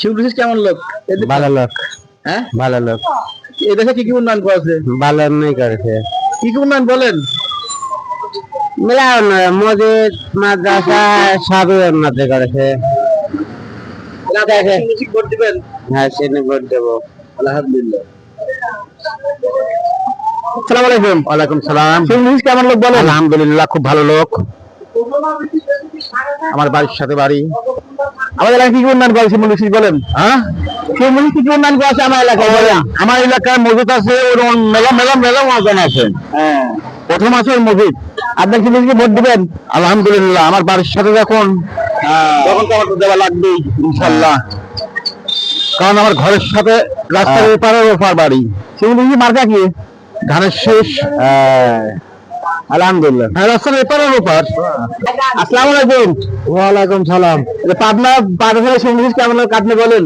শিবরুশিস কেমন লোক? ভালো লোক। হ্যাঁ, ভালো লোক। এই দেশে কি কি উন্নয়ন করেছে? ভালো উন্নয়ন করেছে। কি কি উন্নয়ন বলেন? মেলা উন্নয়ন, মসজিদ, মাদ্রাসা সবই উন্নতি করেছে। শিবরুশিস ভোট দিবেন? হ্যাঁ, সেদিন ভোট দেবো। আলহামদুলিল্লাহ। আসসালামু আলাইকুম। ওয়ালাইকুম সালাম। শিবরুশিস কেমন লোক বলেন? আলহামদুলিল্লাহ, খুব ভালো লোক। আমার বাড়ির সাথে বাড়ি। আমাদের এলাকায় কি কি উন্নয়ন করেছে শিবরুশিস বলেন? হ্যাঁ, শিবরুশিস কি কি উন্নয়ন করেছে আমার এলাকায় বলেন? আমার এলাকায় মসজিদ আছে, ওরকম মেলা মেলা মেলা ময়দান আছে। হ্যাঁ, প্রথম আছে ওই মসজিদ। আপনি শিবরুশিসকে ভোট দিবেন? আলহামদুলিল্লাহ, আমার বাড়ির সাথে যখন তখন তো আমার তো দেওয়া লাগবেই ইনশাল্লাহ, কারণ আমার ঘরের সাথে রাস্তার এপারের ওপার বাড়ি। শিবরুশিস মার্কা কি? ধানের শেষ। আলহামদুলিল্লাহ। হ্যাঁ, রাস্তার এপারের ওপার। আসসালামু আলাইকুম। ওয়ালাইকুম সালাম। পাবনা পাঠাগারে শিবরুশিস কেমন লোক আপনি বলেন?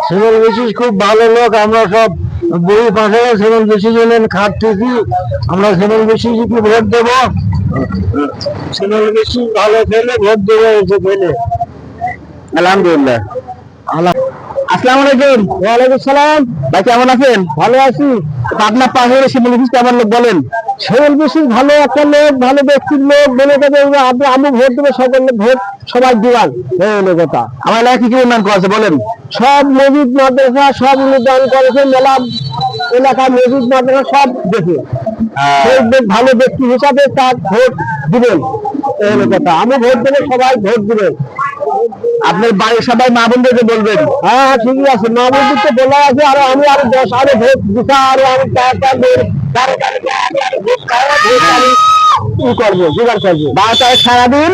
সুমন বিশেষ খুব ভালো লোক। আমরা সব বই পাশে সুমন বিশেষ এলেন খাট থেকে, আমরা সুমন বিশেষকে ভোট দেবো। সুমন বিশেষ ভালো খেলে ভোট দেবো, এসে খেলে। আলহামদুলিল্লাহ। আসসালামু আলাইকুম। ওয়ালাইকুম সালাম। ভাই কেমন আছেন? ভালো আছি। পাবনা পাঠাগারে শিবরুশিস কেমন লোক বলেন? সুমন বিশেষ ভালো একটা লোক, ভালো ব্যক্তির লোক বলে দেবে। আমি ভোট দেবো, সকলে ভোট সবাই দিবান। এই হলো কথা। আমার এলাকায় কি কি উন্নয়ন করেছে বলেন? সব মসজিদ মাদ্রাসা সব উন্নয়ন করেছে। মেলা এলাকার মসজিদ মাদ্রাসা সব দেখে সেই ভালো ব্যক্তি হিসাবে তার ভোট দিবেন। এই হলো কথা। আমি ভোট দেবো, সবাই ভোট দিবেন। আপনার বাড়ির সবাই মা বোনদেরকে বলবেন। হ্যাঁ হ্যাঁ, ঠিকই আছে। মা বন্ধু তো বলা আছে। আর আমি আরো 10 আরো ভোট দিতে আরো আমি করবো, জোগাড় করবো। 12 তারিখ সারাদিন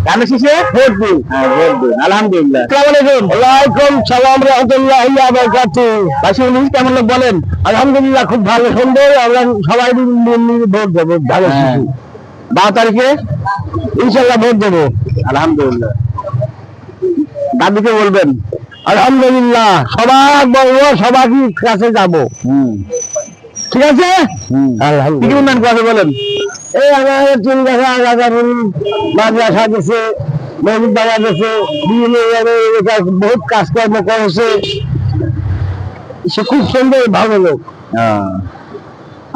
ধানের শীষে ভোট দিন। হ্যাঁ, ভোট দিন। আলহামদুলিল্লাহ। আসসালামু আলাইকুম। ওয়ালাইকুম সালাম রহমতুল্লাহি ওয়া বারাকাতুহু। ভাই শিবরুশিস কেমন লোক বলেন? আলহামদুলিল্লাহ, খুব ভালো সুন্দর। আমরা সবাই মিলে ভোট দেবো। ভালো হ্যাঁ। শিশু 12 তারিখে ইনশাল্লাহ ভোট দেবো। আলহামদুলিল্লাহ। দাদিকে বলবেন। আলহামদুলিল্লাহ, সবার বলবো, সবার কাছে যাবো। ঠিক আছে। কি কি আলহামদুলিল্লাহ। উন্নয়ন করেছে বলেন? এই আমাদের 3 দেখা মাদ্রাসা দিচ্ছে, মসজিদ বাবা দিচ্ছে, বিভিন্ন বহুত কাজকর্ম করেছে। সে খুব সুন্দর ভালো লোক।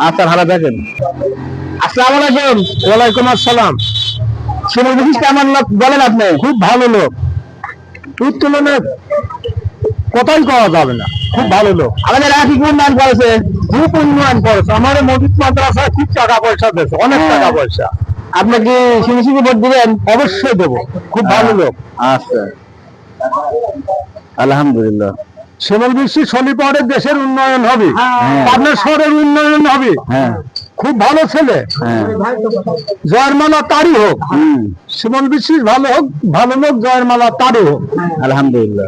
আচ্ছা, ভালো থাকেন। আসসালামু আলাইকুম। ওয়ালাইকুম আসসালাম। শিবরুশিস কেমন লোক বলেন আপনি? খুব ভালো লোক, উত্তোলনের কথাই কওয়া যাবে না। খুব ভালো লোক। আমাদের এলাকায় কি কি উন্নয়ন করেছে? খুব উন্নয়ন করেছে। আমাদের মসজিদ মাদ্রাসায় খুব টাকা পয়সা দিয়েছে, অনেক টাকা পয়সা। আপনি কি শিবরুশিসকে ভোট দিবেন? অবশ্যই দেবো। খুব ভালো লোক। আচ্ছা, আলহামদুলিল্লাহ। শ্যামল বিশ্বের শনিপাড়ের দেশের উন্নয়ন হবে, আপনার শহরের উন্নয়ন হবে। হ্যাঁ, খুব ভালো ছেলে। হ্যাঁ। জয়ের মালা তারই হোক। শ্যামল বিশ্বের ভালো হোক, ভালো লোক, জয়ের মালা তারই হোক। আলহামদুলিল্লাহ।